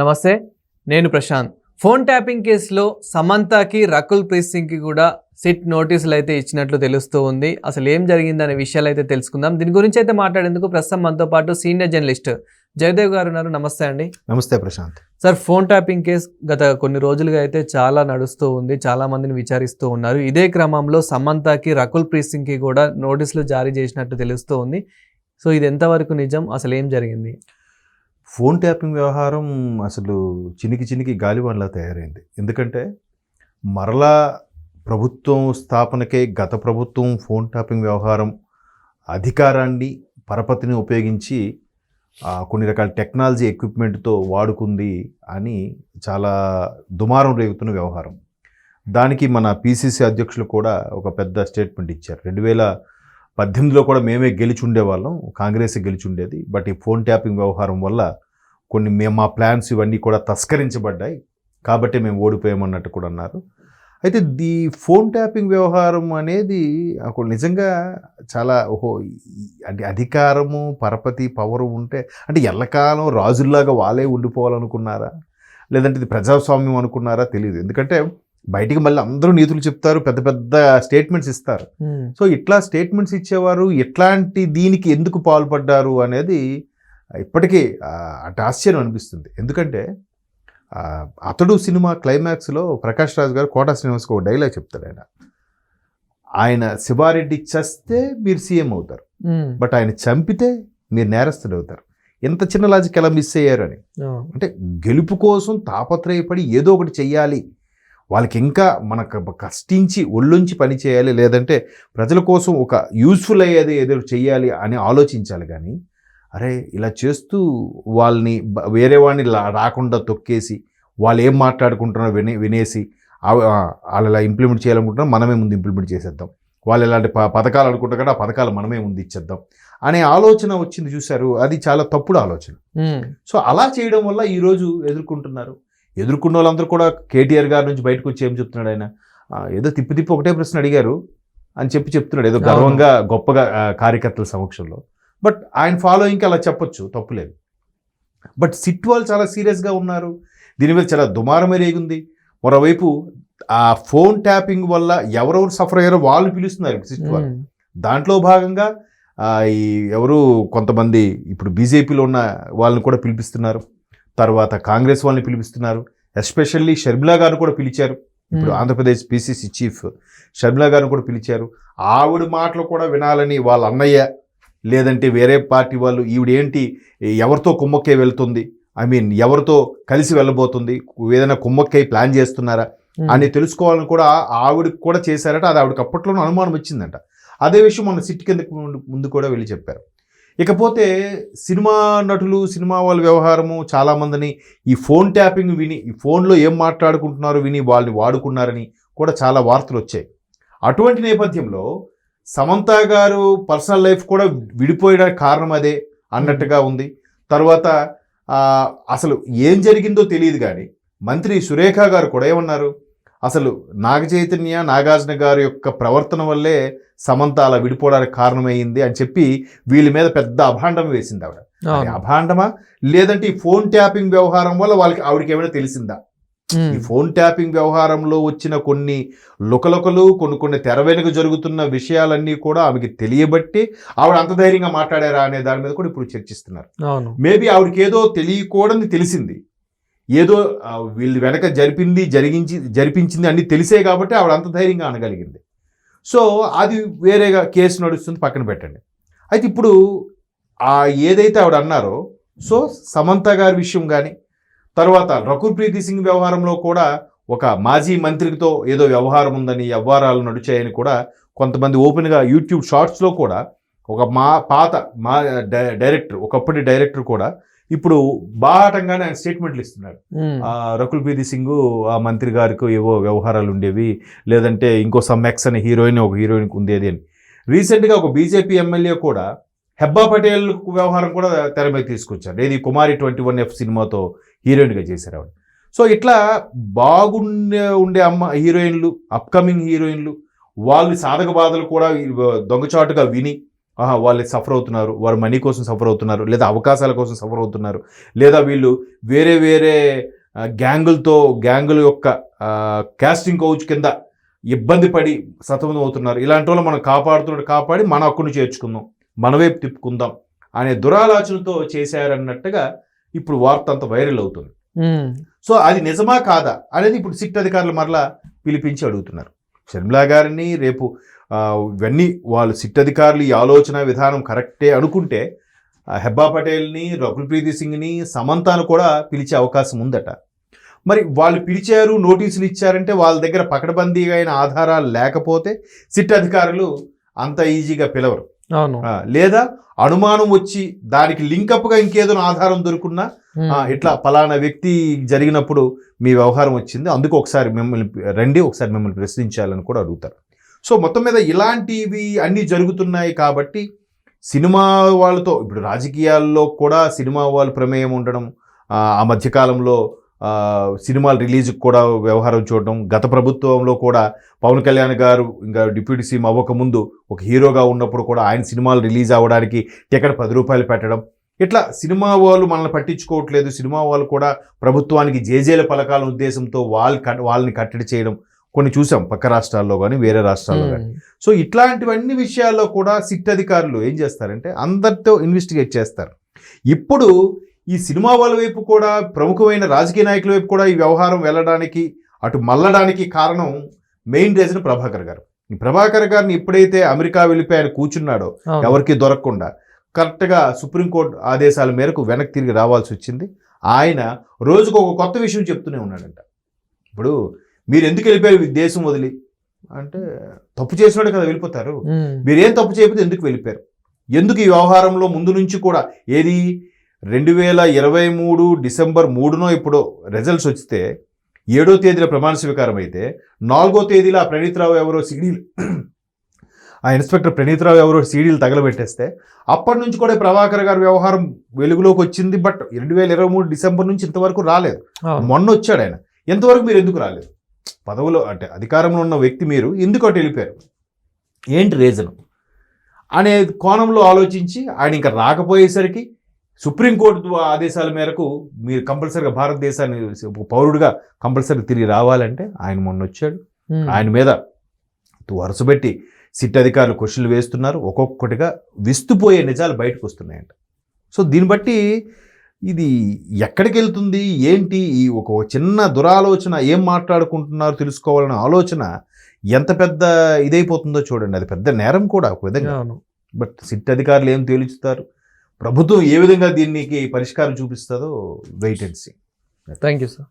నమస్తే, నేను Prashanth. Phone tapping కేసులో సమంతకి, రకుల్ ప్రీత్ సింగ్కి కూడా సిట్ నోటీసులు అయితే ఇచ్చినట్లు తెలుస్తూ ఉంది. అసలు ఏం జరిగిందనే విషయాలు అయితే తెలుసుకుందాం. దీని గురించి అయితే మాట్లాడేందుకు ప్రస్తుతం మనతో పాటు సీనియర్ జర్నలిస్ట్ జయదేవ్ గారు ఉన్నారు. నమస్తే అండి. నమస్తే Prashant. Sir, phone tapping case గత కొన్ని రోజులుగా అయితే చాలా నడుస్తూ ఉంది, చాలా మందిని విచారిస్తూ ఉన్నారు. ఇదే క్రమంలో సమంతకి, రకుల్ ప్రీత్ సింగ్కి కూడా నోటీసులు జారీ చేసినట్టు తెలుస్తూ ఉంది. సో ఇది ఎంతవరకు నిజం, అసలు ఏం జరిగింది? ఫోన్ ట్యాపింగ్ వ్యవహారం అసలు చినికి గాలివాన్లా తయారైంది. ఎందుకంటే మరలా ప్రభుత్వం స్థాపనకే గత ప్రభుత్వం ఫోన్ ట్యాపింగ్ వ్యవహారం అధికారాన్ని, పరపతిని ఉపయోగించి కొన్ని రకాల టెక్నాలజీ ఎక్విప్మెంట్తో వాడుకుంది అని చాలా దుమారం రేగుతున్న వ్యవహారం. దానికి మన పిసిసి అధ్యక్షులు కూడా ఒక పెద్ద స్టేట్మెంట్ ఇచ్చారు. 2018లో కూడా మేమే గెలిచి ఉండేవాళ్ళం, కాంగ్రెస్ గెలిచి ఉండేది. బట్ ఈ ఫోన్ ట్యాపింగ్ వ్యవహారం వల్ల మా ప్లాన్స్ ఇవన్నీ కూడా తస్కరించబడ్డాయి, కాబట్టి మేము ఓడిపోయామన్నట్టు కూడా అన్నారు. అయితే ఈ ఫోన్ ట్యాపింగ్ వ్యవహారం అనేది నిజంగా చాలా అంటే అధికారము, పరపతి, పవరు ఉంటే అంటే ఎల్లకాలం రాజుల్లాగా వాళ్ళే ఉండిపోవాలనుకున్నారా, లేదంటే ఇది ప్రజాస్వామ్యం అనుకున్నారా తెలియదు. ఎందుకంటే బయటికి మళ్ళీ అందరూ నీతులు చెప్తారు, పెద్ద పెద్ద స్టేట్మెంట్స్ ఇస్తారు. సో ఇట్లా స్టేట్మెంట్స్ ఇచ్చేవారు ఎట్లాంటి దీనికి ఎందుకు పాల్పడ్డారు అనేది ఇప్పటికీ ఆశ్చర్యం అనిపిస్తుంది. ఎందుకంటే అతడు సినిమా క్లైమాక్స్లో ప్రకాష్ రాజ్ గారు కోటా శ్రీనివాస్కి ఒక డైలాగ్ చెప్తాడు. ఆయన శివారెడ్డి చస్తే మీరు సీఎం అవుతారు, బట్ ఆయన చంపితే మీరు నేరస్తుడు అవుతారు. ఎంత చిన్న లాజిక్ ఎలా మిస్ అయ్యారు అని. అంటే గెలుపు కోసం తాపత్రయపడి ఏదో ఒకటి చెయ్యాలి, వాళ్ళకి ఇంకా మనకు కష్టించి ఒళ్ళుంచి పని చేయాలి, లేదంటే ప్రజల కోసం ఒక యూస్ఫుల్ అయ్యేది ఏదో చెయ్యాలి అని ఆలోచించాలి. కానీ అరే ఇలా చేస్తూ వాళ్ళని వేరే వాడిని రాకుండా తొక్కేసి వాళ్ళు ఏం మాట్లాడుకుంటున్నారో వినేసి వాళ్ళు ఇలా ఇంప్లిమెంట్ చేయాలనుకుంటున్నారో మనమే ముందు ఇంప్లిమెంట్ చేసేద్దాం, వాళ్ళు ఇలాంటి పథకాలు అనుకుంటారు కదా, ఆ పథకాలు మనమే ముందు ఇచ్చేద్దాం అనే ఆలోచన వచ్చింది చూశారు. అది చాలా తప్పుడు ఆలోచన. సో అలా చేయడం వల్ల ఈరోజు ఎదుర్కొన్న వాళ్ళందరూ కూడా కేటీఆర్ గారి నుంచి బయటకు వచ్చి ఏం చెప్తున్నాడు, ఆయన ఏదో తిప్పి ఒకటే ప్రశ్న అడిగారు అని చెప్తున్నాడు, ఏదో గర్వంగా గొప్పగా కార్యకర్తల సమక్షంలో. బట్ ఆయన ఫాలోయింగ్కి అలా చెప్పొచ్చు, తప్పులేదు. బట్ సిట్ వాళ్ళు చాలా సీరియస్గా ఉన్నారు, దీని మీద చాలా దుమారమే రేగుంది. మరోవైపు ఆ ఫోన్ ట్యాపింగ్ వల్ల ఎవరెవరు సఫర్ అయ్యారో వాళ్ళు పిలుస్తున్నారు సిట్ వాళ్ళు. దాంట్లో భాగంగా ఈ కొంతమంది ఇప్పుడు బీజేపీలో ఉన్న వాళ్ళని కూడా పిలిపిస్తున్నారు, తర్వాత కాంగ్రెస్ వాళ్ళని పిలిపిస్తున్నారు. ఎస్పెషల్లీ షర్మిలా గారు కూడా పిలిచారు. ఇప్పుడు ఆంధ్రప్రదేశ్ పిసిసి చీఫ్ షర్మిలా గారిని కూడా పిలిచారు. ఆవిడ మాటలు కూడా వినాలని వాళ్ళ అన్నయ్య, లేదంటే వేరే పార్టీ వాళ్ళు ఈవిడేంటి ఎవరితో కుమ్మక్కై వెళ్తుంది, ఎవరితో కలిసి వెళ్ళబోతుంది, ఏదైనా కుమ్మక్కై ప్లాన్ చేస్తున్నారా అని తెలుసుకోవాలని కూడా ఆవిడకి కూడా చేశారట. అది ఆవిడకి అప్పట్లోనూ అనుమానం వచ్చిందంట. అదే విషయం మన సిట్ కిందకి ముందు కూడా వెళ్ళి చెప్పారు. ఇకపోతే సినిమా నటులు, సినిమా వాళ్ళ వ్యవహారము చాలామందిని ఈ ఫోన్ ట్యాపింగ్ విని, ఈ ఫోన్లో ఏం మాట్లాడుకుంటున్నారో విని వాళ్ళని వాడుకున్నారని కూడా చాలా వార్తలు వచ్చాయి. అటువంటి నేపథ్యంలో సమంత గారు పర్సనల్ లైఫ్ కూడా విడిపోయడానికి కారణం అదే అన్నట్టుగా ఉంది. తర్వాత అసలు ఏం జరిగిందో తెలియదు, కానీ మంత్రి సురేఖ గారు కూడా ఏమన్నారు, అసలు నాగచైతన్య, నాగార్జున గారి యొక్క ప్రవర్తన వల్లే సమంత అలా విడిపోవడానికి కారణమైంది అని చెప్పి వీళ్ళ మీద పెద్ద అభాండం వేసింది ఆవిడ. అభాండమా, లేదంటే ఈ ఫోన్ ట్యాపింగ్ వ్యవహారం వల్ల ఆవిడకి ఏమైనా తెలిసిందా? ఈ ఫోన్ ట్యాపింగ్ వ్యవహారంలో వచ్చిన కొన్ని లుకలుకలు, కొన్ని తెర వెనుక జరుగుతున్న విషయాలన్నీ కూడా ఆమెకి తెలియబట్టి ఆవిడ అంత ధైర్యంగా మాట్లాడారా అనే దాని మీద కూడా ఇప్పుడు చర్చిస్తున్నారు. మేబీ ఆవిడకి ఏదో తెలియకూడని తెలిసింది, ఏదో వీళ్ళు వెనక జరిపించింది అన్ని తెలిసే కాబట్టి ఆవిడ అంత ధైర్యంగా అనగలిగింది. సో అది వేరేగా కేసు నడుస్తుంది, పక్కన పెట్టండి. అయితే ఇప్పుడు ఏదైతే ఆవిడ అన్నారో, సో సమంత గారి విషయం కానీ, తర్వాత రకుల్ ప్రీత్ సింగ్ వ్యవహారంలో కూడా ఒక మాజీ మంత్రితో ఏదో వ్యవహారం ఉందని, వ్యవహారాలు నడిచాయని కూడా కొంతమంది ఓపెన్గా యూట్యూబ్ షార్ట్స్లో కూడా ఒక పాత డైరెక్టర్, ఒకప్పటి డైరెక్టర్ కూడా ఇప్పుడు బాహాటంగానే ఆయన స్టేట్మెంట్లు ఇస్తున్నాడు. రకుల్ ప్రీత్ సింగ్ ఆ మంత్రి గారికి ఏవో వ్యవహారాలు ఉండేవి, లేదంటే ఇంకో సమ్మెక్స్ అనే ఒక హీరోయిన్కి ఉండేది అని. రీసెంట్గా ఒక బీజేపీ ఎమ్మెల్యే కూడా హెబ్బా పటేల్ వ్యవహారం కూడా తెర మీద తీసుకొచ్చారు. ఏది కుమారి 21F సినిమాతో హీరోయిన్గా చేశారు ఆవిడ. సో ఇట్లా ఉండే హీరోయిన్లు, అప్కమింగ్ హీరోయిన్లు, వాళ్ళు సాధక బాధలు కూడా దొంగచాటుగా విని వాళ్ళు సఫర్ అవుతున్నారు, వారు మనీ కోసం సఫర్ అవుతున్నారు, లేదా అవకాశాల కోసం సఫర్ అవుతున్నారు, లేదా వీళ్ళు వేరే వేరే గ్యాంగుల యొక్క కాస్టింగ్ కౌచ్ కింద ఇబ్బంది పడి సతమతం అవుతున్నారు, ఇలాంటి వాళ్ళు మనం కాపాడి మన హక్కును చేర్చుకుందాం, మన వైపు తిప్పుకుందాం అనే దురాలోచనతో చేశారన్నట్టుగా ఇప్పుడు వార్త అంత వైరల్ అవుతుంది. సో అది నిజమా కాదా అనేది ఇప్పుడు సిట్ అధికారులు మరలా పిలిపించి అడుగుతున్నారు. షర్మిలా గారిని రేపు ఇవన్నీ వాళ్ళు సిట్ అధికారులు ఈ ఆలోచన విధానం కరెక్టే అనుకుంటే హెబ్బా పటేల్ని, రకుల్ ప్రీతి సింగ్ని, సమంతాను కూడా పిలిచే అవకాశం ఉందట. మరి వాళ్ళు పిలిచారు, నోటీసులు ఇచ్చారంటే వాళ్ళ దగ్గర పకడ్బందీగా అయిన ఆధారాలు లేకపోతే సిట్ అధికారులు అంత ఈజీగా పిలవరు. అవును. లేదా అనుమానం వచ్చి దానికి లింకప్గా ఇంకేదో ఆధారం దొరుకున్నా ఇట్లా పలానా వ్యక్తి జరిగినప్పుడు మీ వ్యవహారం వచ్చింది, అందుకు ఒకసారి మిమ్మల్ని ప్రశ్నించాలని కూడా అడుగుతారు. సో మొత్తం మీద ఇలాంటివి అన్నీ జరుగుతున్నాయి కాబట్టి సినిమా వాళ్ళతో ఇప్పుడు రాజకీయాల్లో కూడా సినిమా వాళ్ళ ప్రమేయం ఉండడం, ఆ మధ్యకాలంలో సినిమాలు రిలీజ్కి కూడా వ్యవహారం చూడడం, గత ప్రభుత్వంలో కూడా పవన్ కళ్యాణ్ గారు ఇంకా డిప్యూటీ సీఎం అవ్వకముందు ఒక హీరోగా ఉన్నప్పుడు కూడా ఆయన సినిమాలు రిలీజ్ అవ్వడానికి టికెట్ 10 రూపాయలు పెట్టడం, ఇట్లా సినిమా వాళ్ళు మనల్ని పట్టించుకోవట్లేదు, సినిమా వాళ్ళు కూడా ప్రభుత్వానికి జేజేల పలకాల ఉద్దేశంతో వాళ్ళని కట్టడి చేయడం కొన్ని చూసాం పక్క రాష్ట్రాల్లో కానీ వేరే రాష్ట్రాల్లో కానీ. సో ఇట్లాంటివన్నీ విషయాల్లో కూడా సిట్ అధికారులు ఏం చేస్తారంటే అందరితో ఇన్వెస్టిగేట్ చేస్తారు. ఇప్పుడు ఈ సినిమా వాళ్ళ వైపు కూడా ప్రముఖమైన రాజకీయ నాయకుల వైపు కూడా ఈ వ్యవహారం వెళ్ళడానికి అటు మళ్ళడానికి కారణం మెయిన్ రీజన్ ప్రభాకర్ గారు. ఈ ప్రభాకర్ గారిని ఎప్పుడైతే అమెరికా వెళ్ళిపోయి ఆయన కూర్చున్నాడో ఎవరికి దొరకకుండా కరెక్ట్గా సుప్రీంకోర్టు ఆదేశాల మేరకు వెనక్కి తిరిగి రావాల్సి వచ్చింది. ఆయన రోజుకు ఒక కొత్త విషయం చెప్తూనే ఉన్నాడంట. ఇప్పుడు మీరు ఎందుకు వెళ్ళిపోయారు దేశం వదిలి అంటే, తప్పు చేసినాడు కదా వెళ్ళిపోతారు, మీరేం తప్పు చేయకపోతే ఎందుకు వెళ్ళిపోయారు, ఎందుకు ఈ వ్యవహారంలో ముందు నుంచి కూడా ఏది 2023 డిసెంబర్ 3నో ఇప్పుడో రిజల్ట్స్ వస్తే 7వ తేదీన ప్రమాణ స్వీకారం అయితే 4వ తేదీలో ఆ ఇన్స్పెక్టర్ ప్రణీత్రావు ఎవరో సీడీలు తగలబెట్టేస్తే అప్పటి నుంచి కూడా ప్రభాకర్ గారి వ్యవహారం వెలుగులోకి వచ్చింది. బట్ 2023 డిసెంబర్ నుంచి ఇంతవరకు రాలేదు. మొన్న వచ్చాడు ఆయన, ఎంతవరకు మీరు ఎందుకు రాలేదు, పదవిలో అంటే అధికారంలో ఉన్న వ్యక్తి మీరు ఎందుకు అటు వెళ్ళిపోయారు, ఏంటి రీజన్ అనే కోణంలో ఆలోచించి ఆయన ఇంకా రాకపోయేసరికి సుప్రీంకోర్టు ఆదేశాల మేరకు మీరు కంపల్సరీగా భారతదేశాన్ని పౌరుడిగా కంపల్సరీ తిరిగి రావాలంటే ఆయన మొన్న వచ్చాడు. ఆయన మీద వరుసపెట్టి సిట్ అధికారులు క్వశ్చన్లు వేస్తున్నారు, ఒక్కొక్కటిగా విస్తుపోయే నిజాలు బయటకు వస్తున్నాయంట. సో దీన్ని బట్టి ఇది ఎక్కడికి వెళ్తుంది ఏంటి, ఈ ఒక చిన్న దురాలోచన ఏం మాట్లాడుకుంటున్నారో తెలుసుకోవాలనే ఆలోచన ఎంత పెద్ద ఇదైపోతుందో చూడండి. అది పెద్ద నేరం కూడా ఒక విధంగా. బట్ సిట్ అధికారులు ఏం తేల్చుతారు, ప్రభుత్వం ఏ విధంగా దీనికి పరిష్కారం చూపిస్తుందో wait and see. Thank you sir.